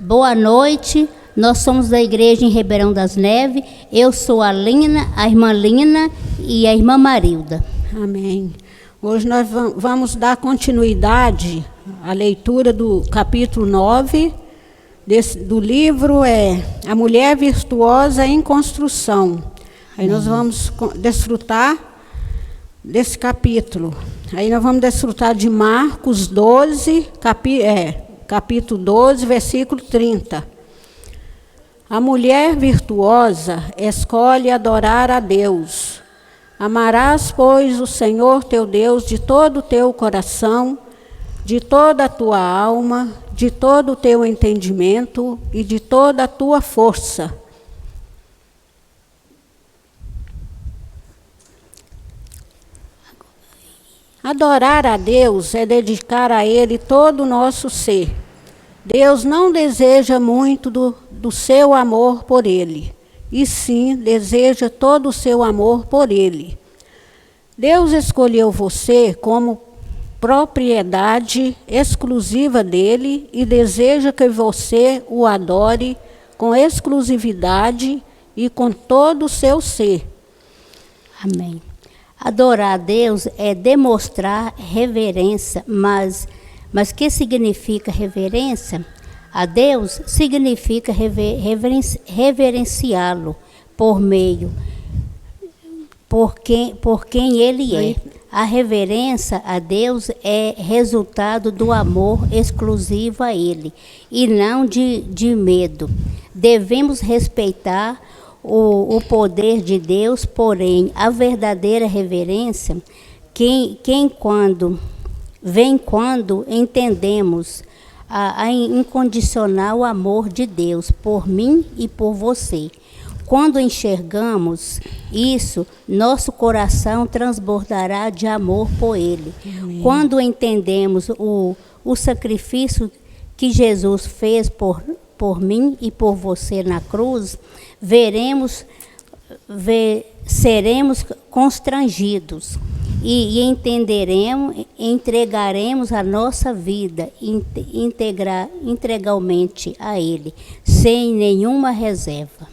Boa noite, nós somos da igreja em Ribeirão das Neves. Eu sou a Lina, a irmã Lina e a irmã Marilda. Amém. Hoje nós vamos dar continuidade à leitura do capítulo 9 do livro A Mulher Virtuosa em Construção. Aí nós vamos desfrutar desse capítulo. Aí nós vamos desfrutar de Marcos 12, capítulo 12, versículo 30. A mulher virtuosa escolhe adorar a Deus. Amarás, pois, o Senhor teu Deus de todo o teu coração, de toda a tua alma, de todo o teu entendimento e de toda a tua força. Adorar a Deus é dedicar a Ele todo o nosso ser. Deus não deseja muito do seu amor por Ele, e sim deseja todo o seu amor por Ele. Deus escolheu você como propriedade exclusiva dele e deseja que você o adore com exclusividade e com todo o seu ser. Amém. Adorar a Deus é demonstrar reverência, mas que significa reverência? A Deus significa reverenciá-lo por quem Ele é. A reverência a Deus é resultado do amor exclusivo a Ele e não de medo. Devemos respeitar o poder de Deus, porém, a verdadeira reverência vem quando entendemos a incondicional amor de Deus por mim e por você. Quando enxergamos isso, nosso coração transbordará de amor por Ele. Amém. Quando entendemos o sacrifício que Jesus fez por mim e por você na cruz, seremos constrangidos e entregaremos a nossa vida integralmente a Ele, sem nenhuma reserva.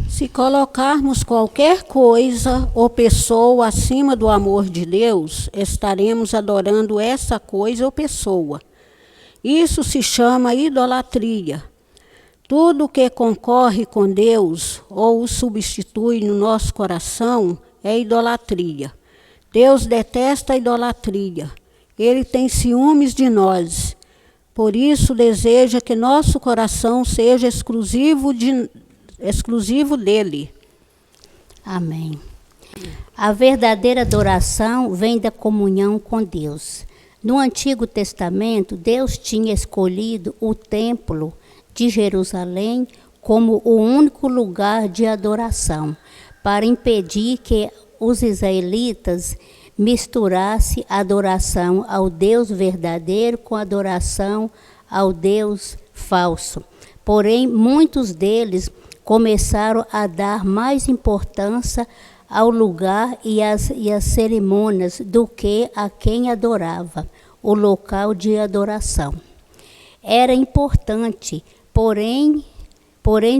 Se colocarmos qualquer coisa ou pessoa acima do amor de Deus, estaremos adorando essa coisa ou pessoa. Isso se chama idolatria. Tudo que concorre com Deus ou o substitui no nosso coração é idolatria. Deus detesta a idolatria. Ele tem ciúmes de nós. Por isso deseja que nosso coração seja exclusivo dele. Amém. A verdadeira adoração vem da comunhão com Deus. No Antigo Testamento, Deus tinha escolhido o templo de Jerusalém como o único lugar de adoração, para impedir que os israelitas misturassem a adoração ao Deus verdadeiro com a adoração ao Deus falso. Porém, muitos deles começaram a dar mais importância ao lugar e às cerimônias do que a quem adorava, o local de adoração. Era importante, porém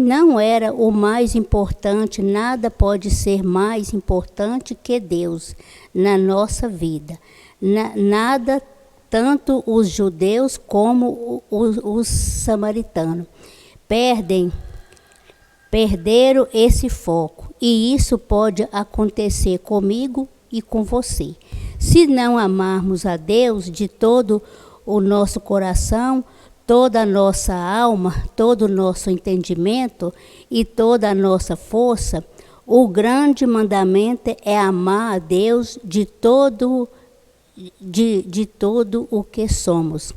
não era o mais importante. Nada pode ser mais importante que Deus na nossa vida. Nada, tanto os judeus como os samaritanos. Perderam esse foco, e isso pode acontecer comigo e com você. Se não amarmos a Deus de todo o nosso coração, toda a nossa alma, todo o nosso entendimento e toda a nossa força, o grande mandamento é amar a Deus de todo o que somos.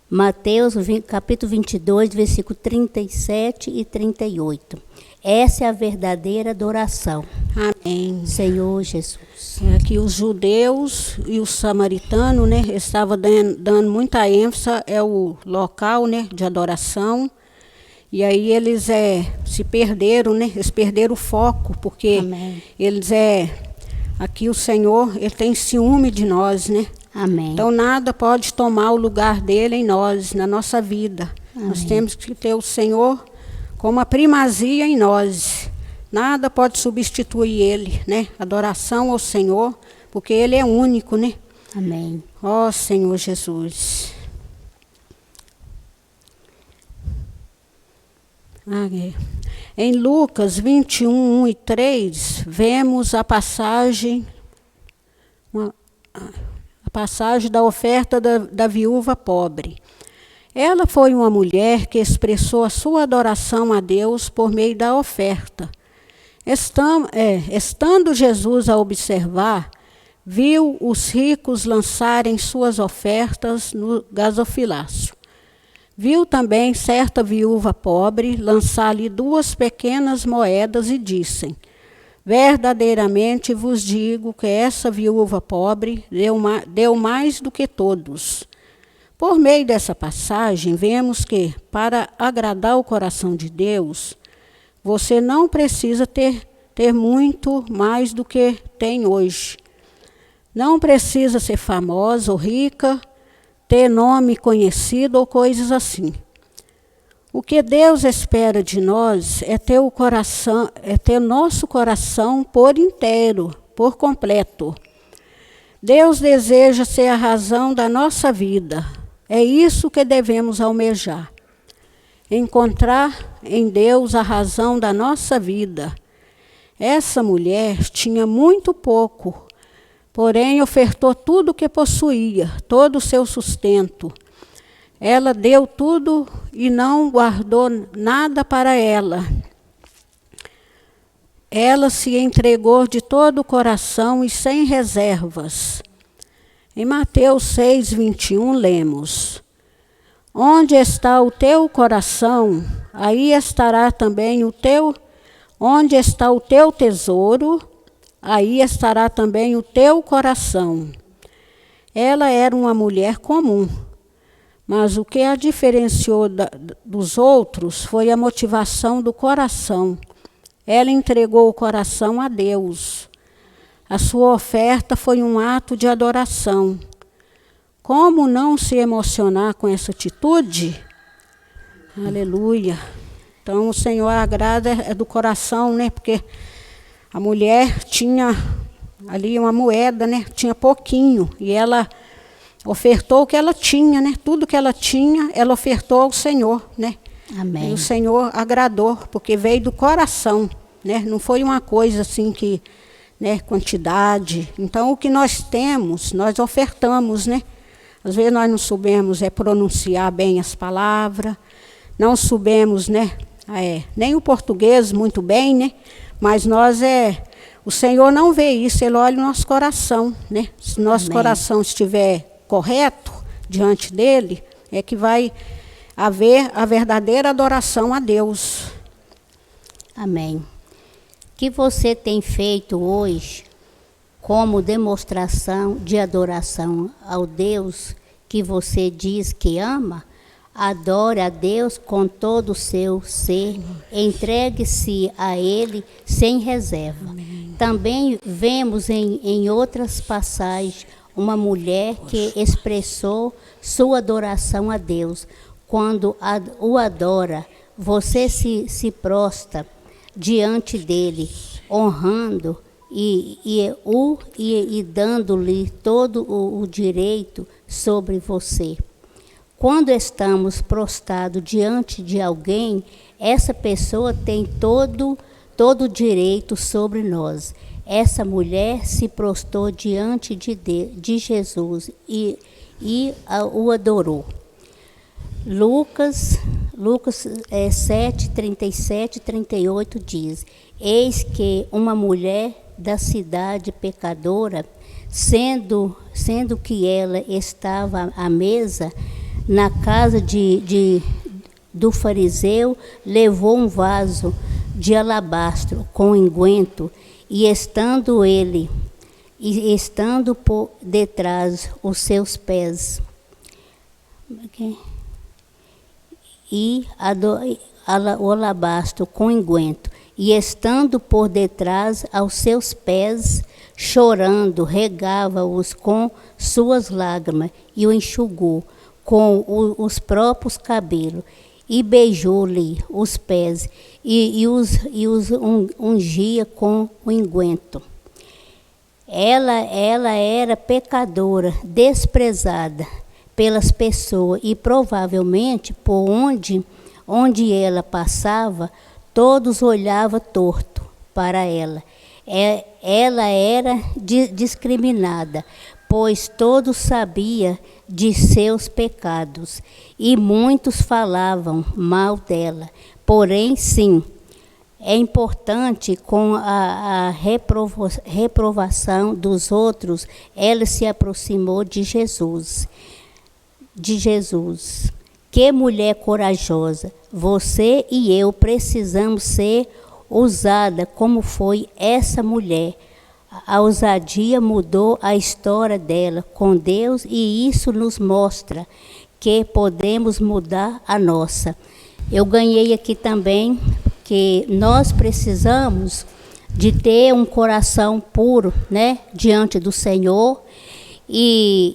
Mateus capítulo 22, versículo 37 e 38. Essa é a verdadeira adoração. Amém. Senhor Jesus. Que os judeus e os samaritanos, estavam dando muita ênfase ao local, de adoração. E aí eles se perderam, eles perderam o foco, porque Amém. Aqui o Senhor, Ele tem ciúme de nós, Amém. Então nada pode tomar o lugar dele em nós, na nossa vida. Amém. Nós temos que ter o Senhor como a primazia em nós. Nada pode substituir ele, né? Adoração ao Senhor, porque ele é único, né? Amém. Ó Senhor Jesus. Em Lucas 21, 1 e 3, vemos a passagem da oferta da viúva pobre. Ela foi uma mulher que expressou a sua adoração a Deus por meio da oferta. Estando Jesus a observar, viu os ricos lançarem suas ofertas no gasofilácio. Viu também certa viúva pobre lançar-lhe 2 pequenas moedas e disse: verdadeiramente vos digo que essa viúva pobre deu mais do que todos. Por meio dessa passagem, vemos que, para agradar o coração de Deus, você não precisa ter muito mais do que tem hoje. Não precisa ser famosa ou rica, ter nome conhecido ou coisas assim. O que Deus espera de nós é ter nosso coração por inteiro, por completo. Deus deseja ser a razão da nossa vida. É isso que devemos almejar. Encontrar em Deus a razão da nossa vida. Essa mulher tinha muito pouco, porém ofertou tudo o que possuía, todo o seu sustento. Ela deu tudo e não guardou nada para ela. Ela se entregou de todo o coração e sem reservas. Em Mateus 6, 21, lemos: onde está o teu coração, aí estará também o teu. Onde está o teu tesouro, aí estará também o teu coração. Ela era uma mulher comum, mas o que a diferenciou dos outros foi a motivação do coração. Ela entregou o coração a Deus. A sua oferta foi um ato de adoração. Como não se emocionar com essa atitude? Aleluia. Então o Senhor agrada do coração, né? Porque a mulher tinha ali uma moeda, né? Tinha pouquinho. E ela ofertou o que ela tinha, né? Tudo que ela tinha, ela ofertou ao Senhor, né? Amém. E o Senhor agradou, porque veio do coração, né? Não foi uma coisa assim que, né, quantidade. Então o que nós temos, nós ofertamos, né? Às vezes nós não sabemos pronunciar bem as palavras, não sabemos, né? Nem o português muito bem, né? Mas o Senhor não vê isso, Ele olha o nosso coração, né? Se nosso coração estiver correto diante dele, é que vai haver a verdadeira adoração a Deus. Amém. O que você tem feito hoje como demonstração de adoração ao Deus que você diz que ama? Adore a Deus com todo o seu ser, entregue-se a Ele sem reserva. Amém. Também vemos em outras passagens uma mulher que expressou sua adoração a Deus. Quando o adora, você se prostra diante dele, honrando e dando-lhe todo o direito sobre você. Quando estamos prostrados diante de alguém, essa pessoa tem todo o direito sobre nós. Essa mulher se prostrou diante de Jesus e o adorou. Lucas 7, 37 e 38 diz: eis que uma mulher da cidade pecadora, sendo que ela estava à mesa na casa do fariseu, levou um vaso de alabastro com unguento, e estando por detrás os seus pés, e o alabastro com unguento, e estando por detrás aos seus pés, chorando, regava-os com suas lágrimas, e o enxugou com os próprios cabelos, e beijou-lhe os pés, e os ungia com o unguento. Ela era pecadora, desprezada pelas pessoas, e provavelmente por onde ela passava, todos olhavam torto para ela. Ela era discriminada, pois todos sabiam de seus pecados, e muitos falavam mal dela. Porém, sim, é importante, com a reprovação dos outros, ela se aproximou de Jesus. Que mulher corajosa! Você e eu precisamos ser ousada como foi essa mulher. A ousadia mudou a história dela com Deus, e isso nos mostra que podemos mudar a nossa. Eu ganhei aqui também que nós precisamos de ter um coração puro, né, diante do Senhor, e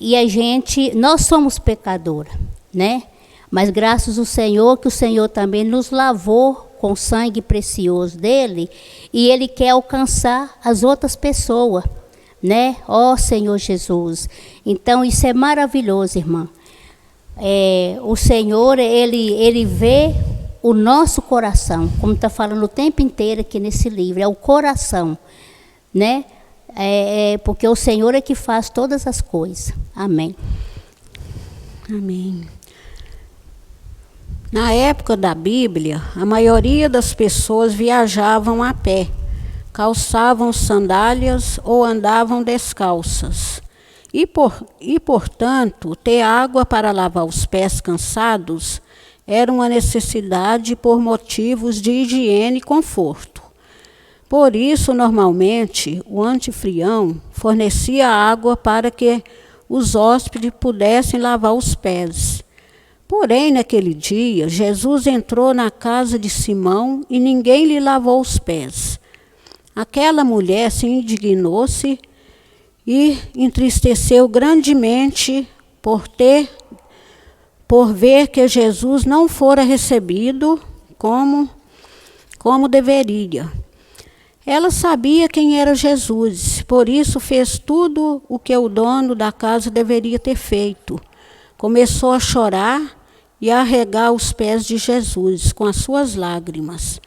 nós somos pecadora, né? Mas graças ao Senhor, que o Senhor também nos lavou com o sangue precioso dele, e ele quer alcançar as outras pessoas, né? Ó Senhor Jesus. Então isso é maravilhoso, irmã. O Senhor, ele vê o nosso coração, como está falando o tempo inteiro aqui nesse livro, é o coração, né? Porque o Senhor é que faz todas as coisas. Amém. Amém. Na época da Bíblia, a maioria das pessoas viajavam a pé, calçavam sandálias ou andavam descalças. E, portanto, ter água para lavar os pés cansados era uma necessidade por motivos de higiene e conforto. Por isso, normalmente, o anfitrião fornecia água para que os hóspedes pudessem lavar os pés. Porém, naquele dia, Jesus entrou na casa de Simão e ninguém lhe lavou os pés. Aquela mulher se indignou-se e entristeceu grandemente por ver que Jesus não fora recebido como deveria. Ela sabia quem era Jesus, por isso fez tudo o que o dono da casa deveria ter feito. Começou a chorar e a regar os pés de Jesus com as suas lágrimas.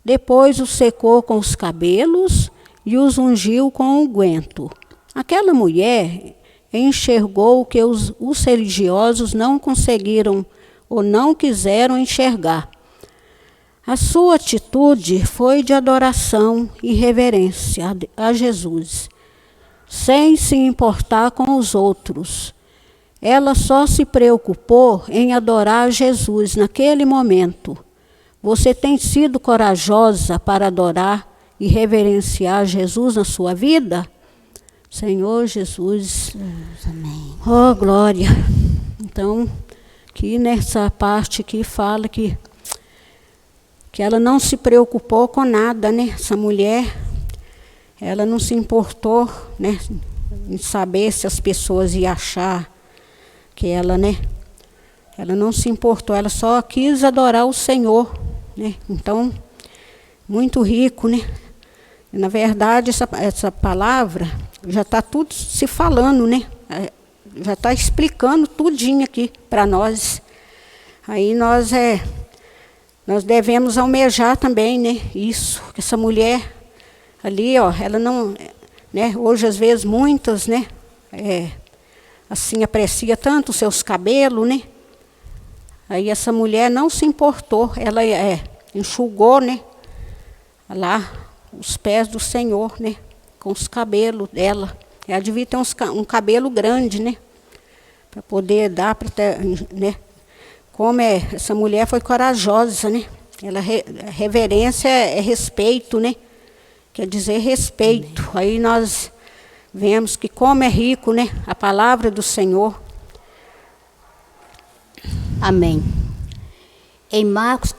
Depois os secou com os cabelos e os ungiu com unguento. Aquela mulher enxergou o que os religiosos não conseguiram ou não quiseram enxergar. A sua atitude foi de adoração e reverência a Jesus, sem se importar com os outros. Ela só se preocupou em adorar Jesus naquele momento. Você tem sido corajosa para adorar e reverenciar Jesus na sua vida? Senhor Jesus. Amém. Oh, glória. Então, aqui nessa parte aqui fala que ela não se preocupou com nada, né? Essa mulher, ela não se importou, né, em saber se as pessoas iam achar que ela, né? Ela não se importou, ela só quis adorar o Senhor, né? Então, muito rico, né? Na verdade, essa palavra já está tudo se falando, né? Já está explicando tudinho aqui para nós. Aí nós devemos almejar também, né? Isso, que essa mulher ali, ó, ela não, né? Hoje às vezes muitas, né? Assim aprecia tanto os seus cabelos, né? Aí essa mulher não se importou, ela enxugou, né? Lá os pés do Senhor, né? Com os cabelos dela. Ela devia ter um cabelo grande, né? Para poder dar, né? Como essa mulher foi corajosa, né? Ela, reverência é respeito, né? Quer dizer respeito. Amém. Aí nós vemos que como é rico, né? A palavra do Senhor. Amém. Em Marcos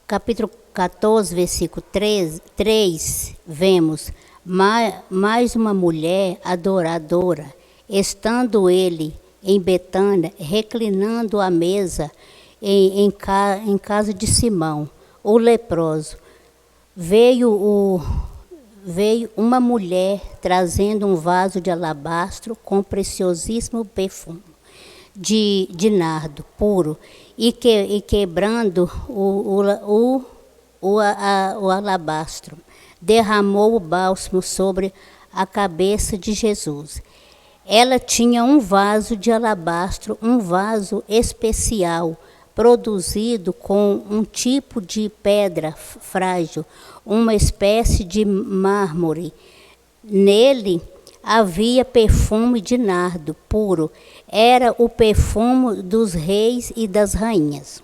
capítulo 14, versículo 3, vemos: mais uma mulher adoradora, estando ele em Betânia, reclinando à mesa em casa de Simão, o leproso, veio uma mulher trazendo um vaso de alabastro com preciosíssimo perfume de nardo puro, e quebrando o alabastro, derramou o bálsamo sobre a cabeça de Jesus. Ela tinha um vaso de alabastro, um vaso especial, produzido com um tipo de pedra frágil, uma espécie de mármore. Nele havia perfume de nardo puro. Era o perfume dos reis e das rainhas.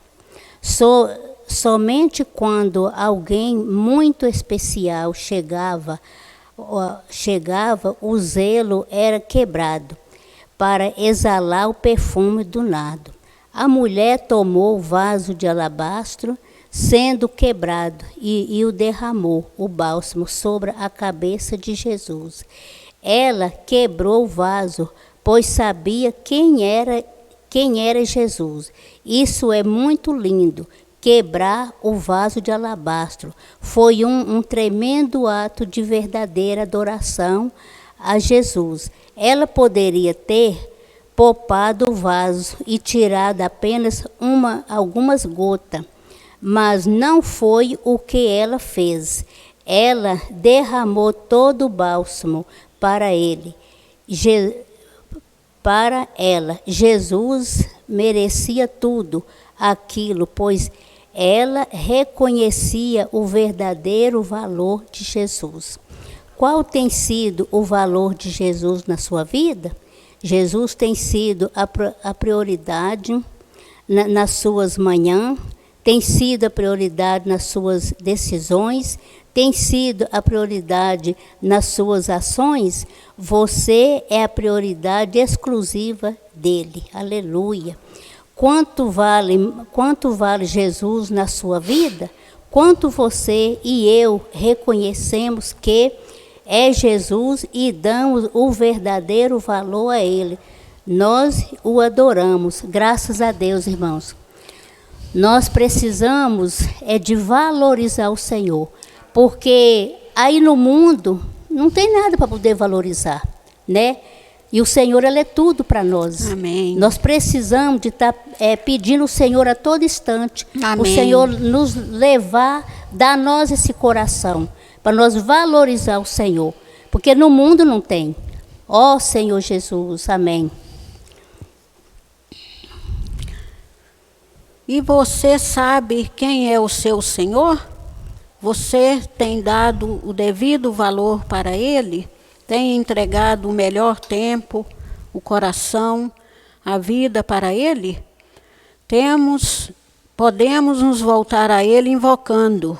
Somente quando alguém muito especial chegava, o zelo era quebrado para exalar o perfume do nardo. A mulher tomou o vaso de alabastro, sendo quebrado, e o derramou, o bálsamo, sobre a cabeça de Jesus. Ela quebrou o vaso, pois sabia quem era Jesus. Isso é muito lindo. Quebrar o vaso de alabastro foi um tremendo ato de verdadeira adoração a Jesus. Ela poderia ter poupado o vaso e tirado apenas algumas gotas, mas não foi o que ela fez. Ela derramou todo o bálsamo para ele. Para ela, Jesus merecia tudo aquilo, pois ela reconhecia o verdadeiro valor de Jesus. Qual tem sido o valor de Jesus na sua vida? Jesus tem sido a prioridade nas suas manhãs, tem sido a prioridade nas suas decisões, tem sido a prioridade nas suas ações. Você é a prioridade exclusiva dele. Aleluia. Quanto vale Jesus na sua vida? Quanto você e eu reconhecemos que é Jesus e damos o verdadeiro valor a ele. Nós o adoramos, graças a Deus, irmãos. Nós precisamos de valorizar o Senhor, porque aí no mundo não tem nada para poder valorizar, né? E o Senhor, Ele é tudo para nós. Amém. Nós precisamos de estar pedindo ao Senhor a todo instante. Amém. O Senhor nos levar, dar a nós esse coração, para nós valorizar o Senhor. Porque no mundo não tem. Ó Senhor Jesus, amém. E você sabe quem é o seu Senhor? Você tem dado o devido valor para Ele? Tem entregado o melhor tempo, o coração, a vida para Ele? Podemos nos voltar a Ele invocando.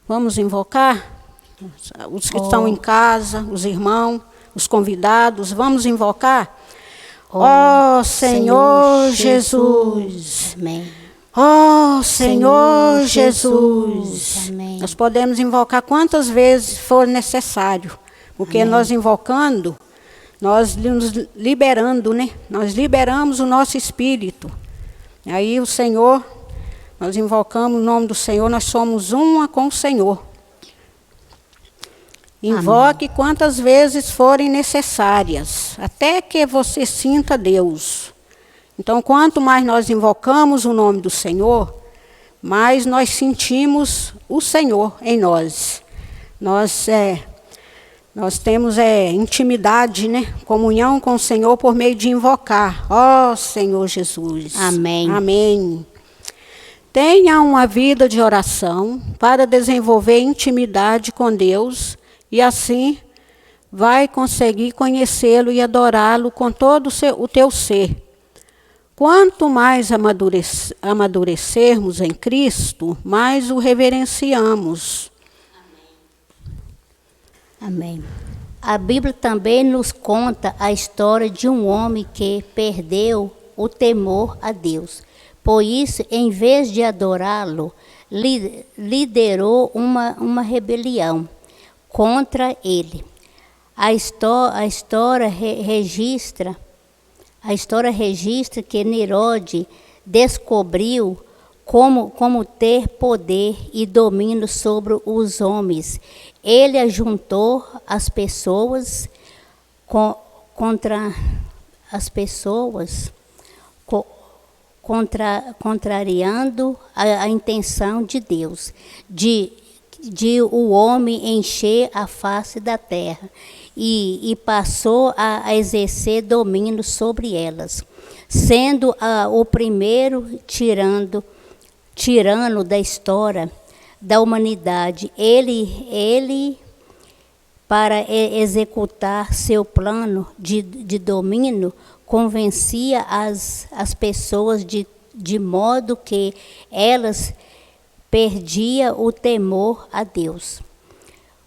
Vamos invocar? Os que estão em casa, os irmãos, os convidados, vamos invocar? Ó Senhor Jesus. Amém. Ó Senhor Jesus. Amém. Nós podemos invocar quantas vezes for necessário, porque Amém. nós invocando, nós nos liberando, né? Nós liberamos o nosso espírito. Aí o Senhor, nós invocamos o nome do Senhor, nós somos uma com o Senhor. Invoque Amém. Quantas vezes forem necessárias, até que você sinta Deus. Então, quanto mais nós invocamos o nome do Senhor, mais nós sentimos o Senhor em nós. Nós temos intimidade, né? Comunhão com o Senhor por meio de invocar. Ó Senhor Jesus. Amém. Amém. Tenha uma vida de oração para desenvolver intimidade com Deus e assim vai conseguir conhecê-lo e adorá-lo com todo o teu ser. Quanto mais amadurecermos em Cristo, mais o reverenciamos. Amém. A Bíblia também nos conta a história de um homem que perdeu o temor a Deus. Por isso, em vez de adorá-lo, liderou uma rebelião contra ele. A história registra que Nirode descobriu como ter poder e domínio sobre os homens. Ele ajuntou as pessoas contra as pessoas, contrariando a intenção de Deus, de o homem encher a face da terra, e passou a exercer domínio sobre elas, sendo o primeiro tirano da história da humanidade. Ele para executar seu plano de domínio, convencia as pessoas de modo que elas perdiam o temor a Deus,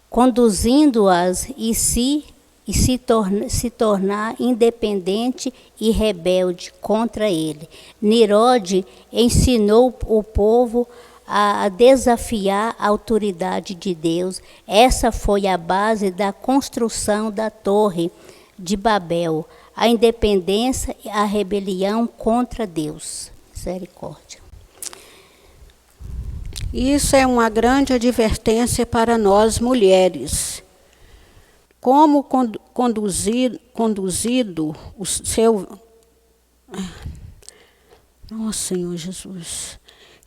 conduzindo-as se tornar independente e rebelde contra ele. Nirode ensinou o povo a desafiar a autoridade de Deus. Essa foi a base da construção da Torre de Babel, a independência e a rebelião contra Deus. Misericórdia. Isso é uma grande advertência para nós mulheres. Como conduzido o seu... Nossa, Senhor Jesus.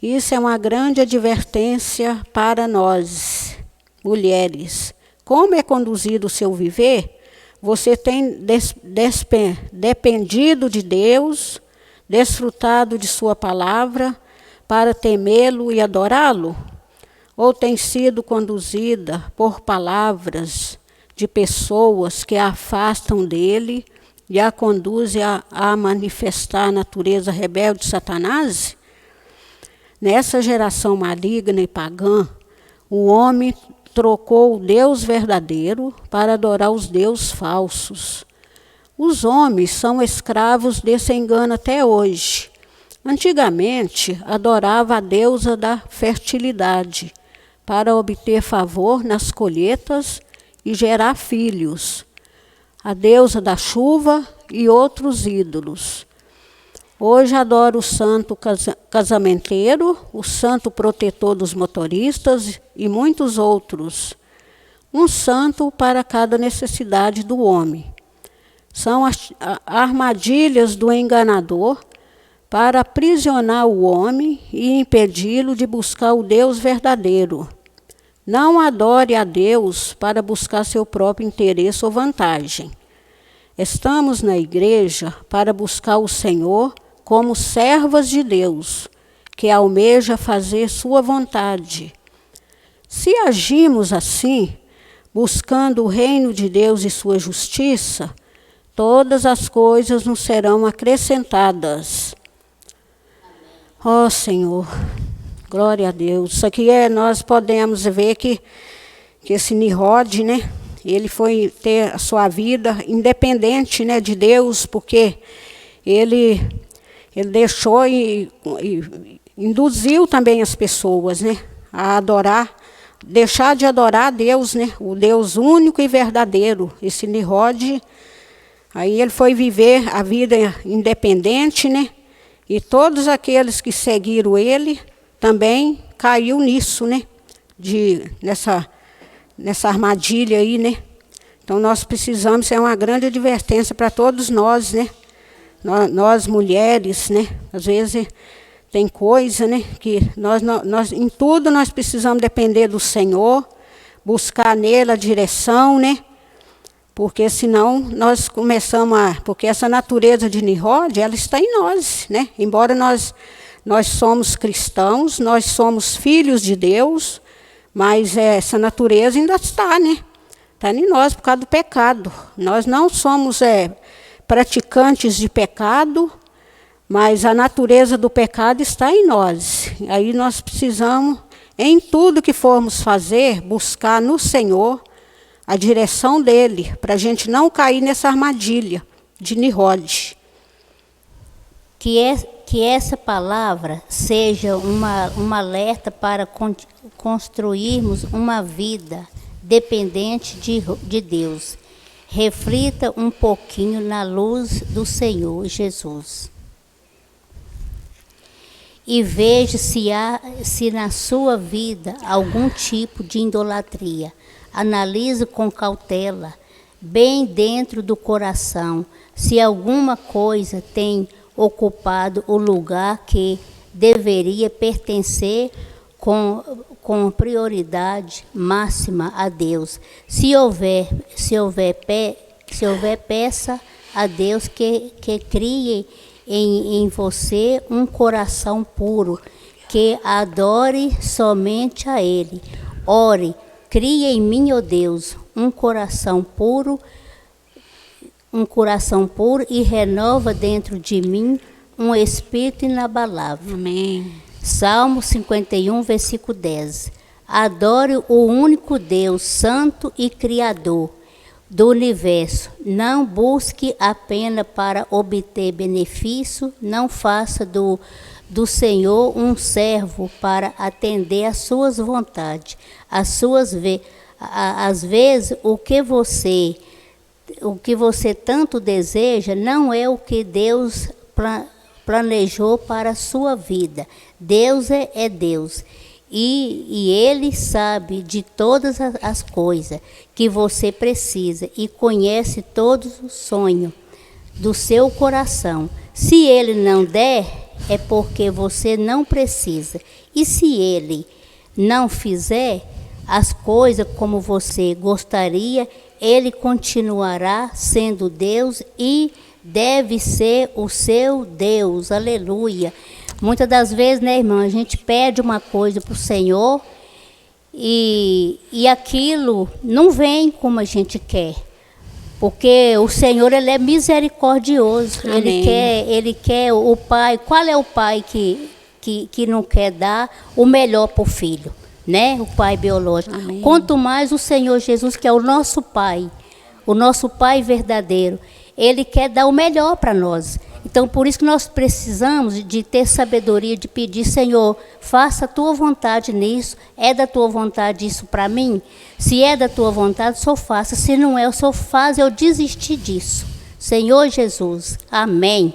Isso é uma grande advertência para nós, mulheres. Como é conduzido o seu viver? Você tem dependido de Deus, desfrutado de sua palavra, para temê-lo e adorá-lo? Ou tem sido conduzida por palavras de pessoas que a afastam dele e a conduzem a manifestar a natureza rebelde de Satanás? Nessa geração maligna e pagã, o homem trocou o Deus verdadeiro para adorar os deuses falsos. Os homens são escravos desse engano até hoje. Antigamente, adorava a deusa da fertilidade para obter favor nas colheitas e gerar filhos, a deusa da chuva e outros ídolos. Hoje adoro o santo casamenteiro, o santo protetor dos motoristas e muitos outros. Um santo para cada necessidade do homem. São as armadilhas do enganador para aprisionar o homem e impedi-lo de buscar o Deus verdadeiro. Não adore a Deus para buscar seu próprio interesse ou vantagem. Estamos na igreja para buscar o Senhor como servas de Deus, que almeja fazer sua vontade. Se agimos assim, buscando o reino de Deus e sua justiça, todas as coisas nos serão acrescentadas. Ó Senhor, glória a Deus. Isso aqui nós podemos ver que esse Nirode, né, ele foi ter a sua vida independente, né, de Deus, porque ele deixou e induziu também as pessoas, né, a adorar, deixar de adorar a Deus, né, o Deus único e verdadeiro. Esse Nirode, aí ele foi viver a vida independente, né, e todos aqueles que seguiram ele também caiu nisso, né, nessa armadilha aí, né. Então nós precisamos, é uma grande advertência para todos nós, né. Nós mulheres, né, às vezes tem coisa, né, que nós em tudo nós precisamos depender do Senhor, buscar nele a direção, né, porque senão nós começamos porque essa natureza de Nirode, ela está em nós, né, embora nós somos cristãos, nós somos filhos de Deus, mas essa natureza ainda está, né, está em nós por causa do pecado. Nós não somos praticantes de pecado, mas a natureza do pecado está em nós. Aí nós precisamos, em tudo que formos fazer, buscar no Senhor a direção dele, para a gente não cair nessa armadilha de Nirode. Que que essa palavra seja um alerta para construirmos uma vida dependente de Deus. Reflita um pouquinho na luz do Senhor Jesus. E veja se na sua vida algum tipo de idolatria. Analise com cautela, bem dentro do coração, se alguma coisa tem ocupado o lugar que deveria pertencer com prioridade máxima a Deus. Se houver, peça a Deus que crie em você um coração puro, que adore somente a Ele. Ore, cria em mim, ó Deus, um coração puro e renova dentro de mim um espírito inabalável. Amém. Salmo 51, versículo 10. Adore o único Deus, santo e criador do universo. Não busque apenas para obter benefício, não faça do Senhor um servo para atender às suas vontades. Às vezes, o que você tanto deseja não é o que Deus planejou para a sua vida. Deus é Deus. E Ele sabe de todas as coisas que você precisa e conhece todos os sonhos do seu coração. Se Ele não der, é porque você não precisa. E se Ele não fizer as coisas como você gostaria, Ele continuará sendo Deus e deve ser o seu Deus. Aleluia. Muitas das vezes, né, irmã, a gente pede uma coisa para o Senhor e aquilo não vem como a gente quer. Porque o Senhor, Ele é misericordioso. Amém. Ele quer o pai. Qual é o pai que não quer dar o melhor para o filho? Né? O pai biológico. Amém. Quanto mais o Senhor Jesus, que é o nosso pai verdadeiro, Ele quer dar o melhor para nós. Então, por isso que nós precisamos de ter sabedoria, de pedir, Senhor, faça a Tua vontade nisso. É da Tua vontade isso para mim? Se é da Tua vontade, só faça. Se não é, só faz eu desistir disso. Senhor Jesus. Amém.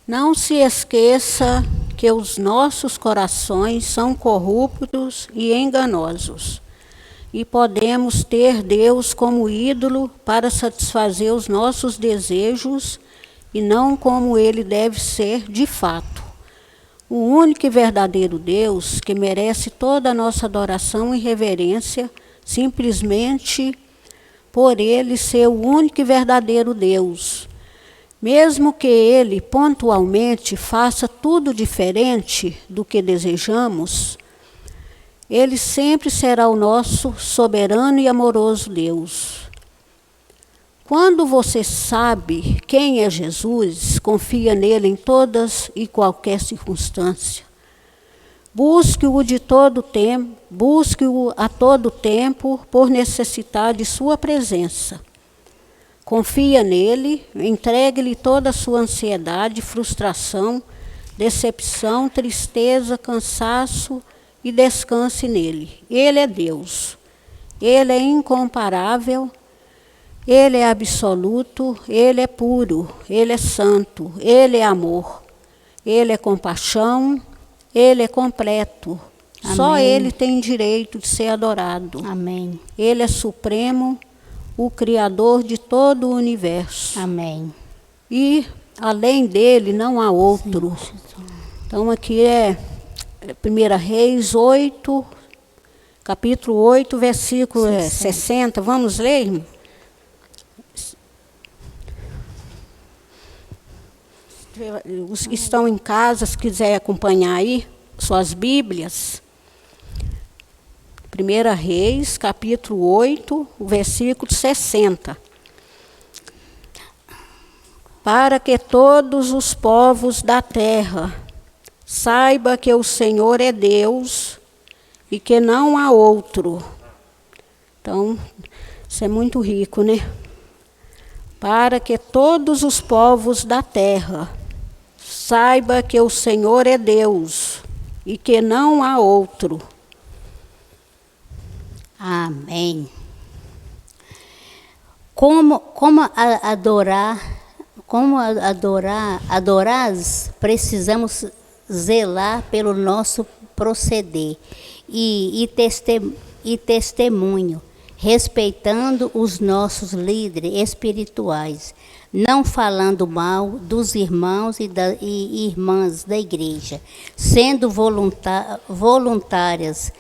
Não se esqueça que os nossos corações são corruptos e enganosos. E podemos ter Deus como ídolo para satisfazer os nossos desejos e não como Ele deve ser de fato. O único e verdadeiro Deus que merece toda a nossa adoração e reverência, simplesmente por Ele ser o único e verdadeiro Deus. Mesmo que Ele pontualmente faça tudo diferente do que desejamos, Ele sempre será o nosso soberano e amoroso Deus. Quando você sabe quem é Jesus, confia nele em todas e qualquer circunstância. Busque-o de todo tempo, busque-o a todo tempo por necessitar de sua presença. Confia nele, entregue-lhe toda a sua ansiedade, frustração, decepção, tristeza, cansaço e descanse nele. Ele é Deus. Ele é incomparável. Ele é absoluto. Ele é puro. Ele é santo. Ele é amor. Ele é compaixão. Ele é completo. Amém. Só Ele tem direito de ser adorado. Amém. Ele é supremo, o Criador de todo o universo. Amém. E, além dele, não há outro. Então, aqui é 1 Reis 8, capítulo 8, versículo 60. Vamos ler, irmão? Os que estão em casa, se quiser acompanhar aí, suas Bíblias. 1 Reis, capítulo 8, versículo 60. Para que todos os povos da terra saiba que o Senhor é Deus e que não há outro. Então, isso é muito rico, né? Para que todos os povos da terra Saiba que o Senhor é Deus e que não há outro. Amém. Como adorar, precisamos zelar pelo nosso proceder e testemunho, respeitando os nossos líderes espirituais, não falando mal dos irmãos e irmãs da igreja, sendo voluntárias,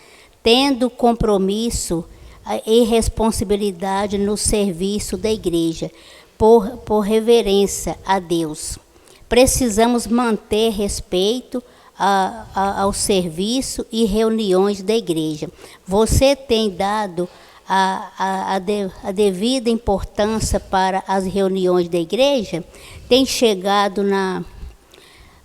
tendo compromisso e responsabilidade no serviço da igreja, por reverência a Deus. Precisamos manter respeito ao serviço e reuniões da igreja. Você tem dado a devida importância para as reuniões da igreja? Tem chegado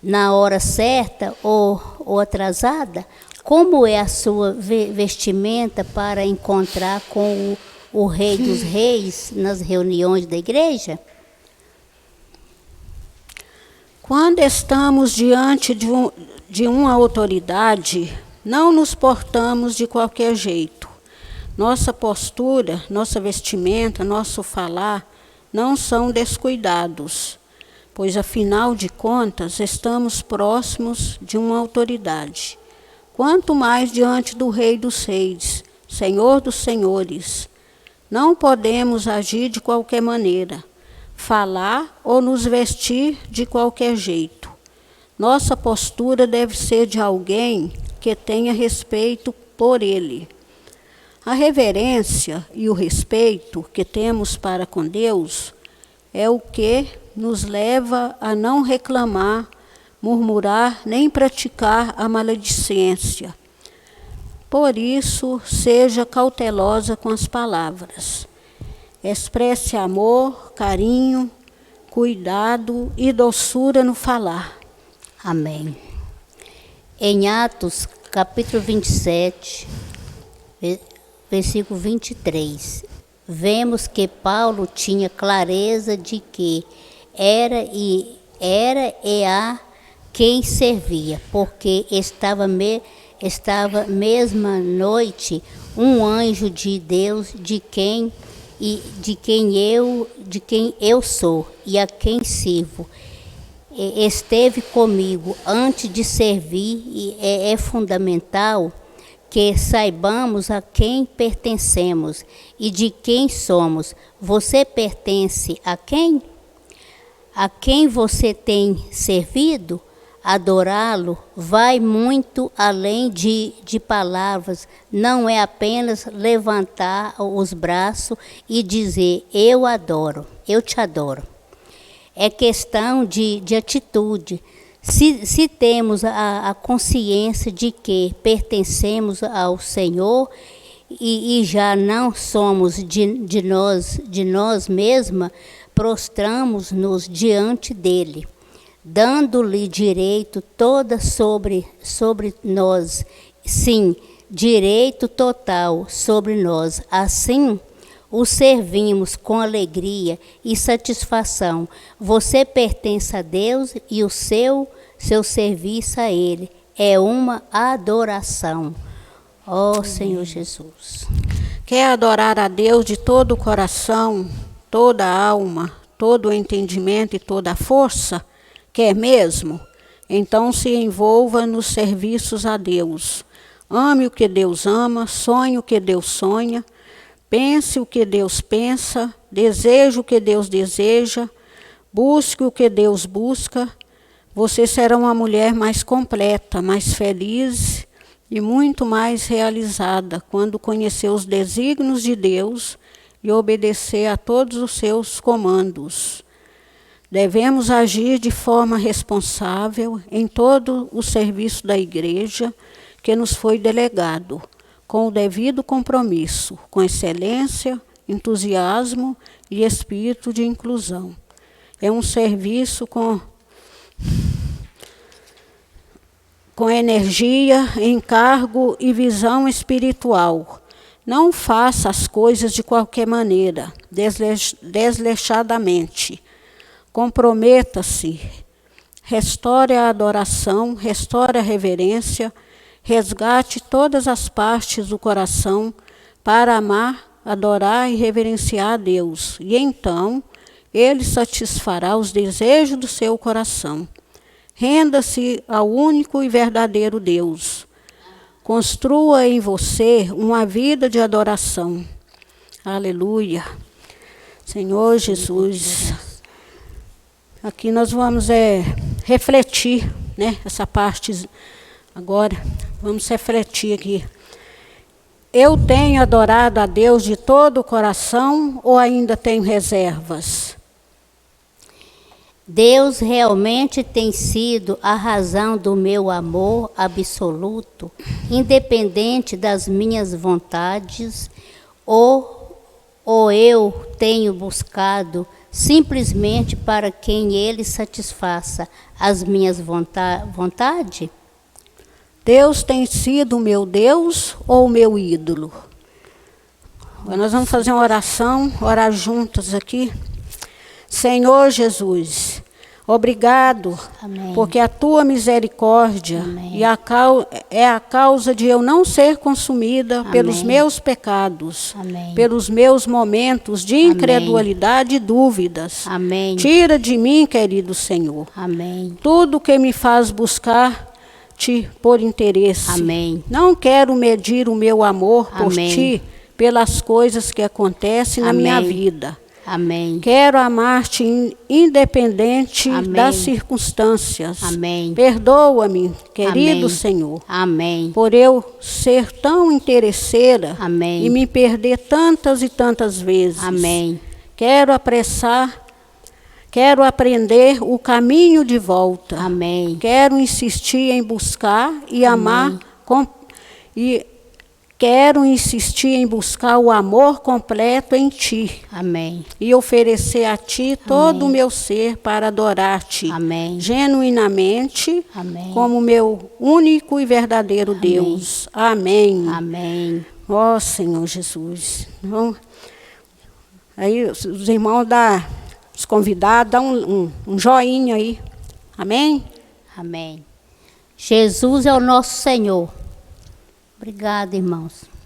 na hora certa ou atrasada? Como é a sua vestimenta para encontrar com o Rei dos Reis nas reuniões da igreja? Quando estamos diante de uma autoridade, não nos portamos de qualquer jeito. Nossa postura, nossa vestimenta, nosso falar não são descuidados, pois, afinal de contas, estamos próximos de uma autoridade. Quanto mais diante do Rei dos Reis, Senhor dos Senhores. Não podemos agir de qualquer maneira, falar ou nos vestir de qualquer jeito. Nossa postura deve ser de alguém que tenha respeito por Ele. A reverência e o respeito que temos para com Deus é o que nos leva a não reclamar, murmurar, nem praticar a maledicência. Por isso, seja cautelosa com as palavras. Expresse amor, carinho, cuidado e doçura no falar. Amém. Em Atos, capítulo 27, versículo 23, vemos que Paulo tinha clareza de que era a quem servia, porque estava mesma noite um anjo de Deus de quem eu sou e a quem sirvo. Esteve comigo antes de servir e é fundamental que saibamos a quem pertencemos e de quem somos. Você pertence a quem? A quem você tem servido? Adorá-lo vai muito além de palavras. Não é apenas levantar os braços e dizer, eu adoro, eu te adoro. É questão de atitude. Se temos a consciência de que pertencemos ao Senhor e já não somos de nós mesmas, prostramos-nos diante dele, dando-lhe direito toda sobre nós. Sim, direito total sobre nós. Assim, o servimos com alegria e satisfação. Você pertence a Deus e o seu serviço a Ele é uma adoração. Ó Senhor Jesus. Quer adorar a Deus de todo o coração, toda a alma, todo o entendimento e toda a força? Quer mesmo? Então se envolva nos serviços a Deus. Ame o que Deus ama, sonhe o que Deus sonha, pense o que Deus pensa, deseje o que Deus deseja, busque o que Deus busca. Você será uma mulher mais completa, mais feliz e muito mais realizada quando conhecer os desígnios de Deus e obedecer a todos os seus comandos. Devemos agir de forma responsável em todo o serviço da igreja que nos foi delegado, com o devido compromisso, com excelência, entusiasmo e espírito de inclusão. É um serviço com energia, encargo e visão espiritual. Não faça as coisas de qualquer maneira, desleixadamente. Comprometa-se restaure a adoração, restaure a reverência, resgate todas as partes do coração para amar, adorar e reverenciar a Deus. E então, Ele satisfará os desejos do seu coração. Renda-se ao único e verdadeiro Deus. Construa em você uma vida de adoração. Aleluia. Senhor Jesus, aqui nós vamos refletir, né? Essa parte agora, vamos refletir aqui. Eu tenho adorado a Deus de todo o coração ou ainda tenho reservas? Deus realmente tem sido a razão do meu amor absoluto, independente das minhas vontades, ou eu tenho buscado simplesmente para quem Ele satisfaça as minhas vontades? Deus tem sido o meu Deus ou o meu ídolo? Agora nós vamos fazer uma oração, orar juntas aqui. Senhor Jesus, obrigado, Amém. Porque a tua misericórdia Amém. é a causa de eu não ser consumida Amém. pelos meus pecados, Amém. pelos meus momentos de incredulidade e dúvidas. Amém. Tira de mim, querido Senhor, Amém. tudo que me faz buscar-te por interesse. Amém. Não quero medir o meu amor por Amém. ti pelas coisas que acontecem na Amém. minha vida. Amém. Quero amar-te independente Amém. das circunstâncias. Amém. Perdoa-me, querido Amém. Senhor, Amém. por eu ser tão interesseira Amém. e me perder tantas e tantas vezes. Amém. Quero aprender o caminho de volta. Amém. Quero insistir em buscar e amar quero insistir em buscar o amor completo em ti. Amém. E oferecer a ti todo o meu ser para adorar-te. Amém. Genuinamente, Amém. como meu único e verdadeiro Amém. Deus. Amém. Amém. Ó Senhor Jesus. Então, aí os irmãos os convidados, dá um joinha aí. Amém? Amém. Jesus é o nosso Senhor. Obrigada, irmãos.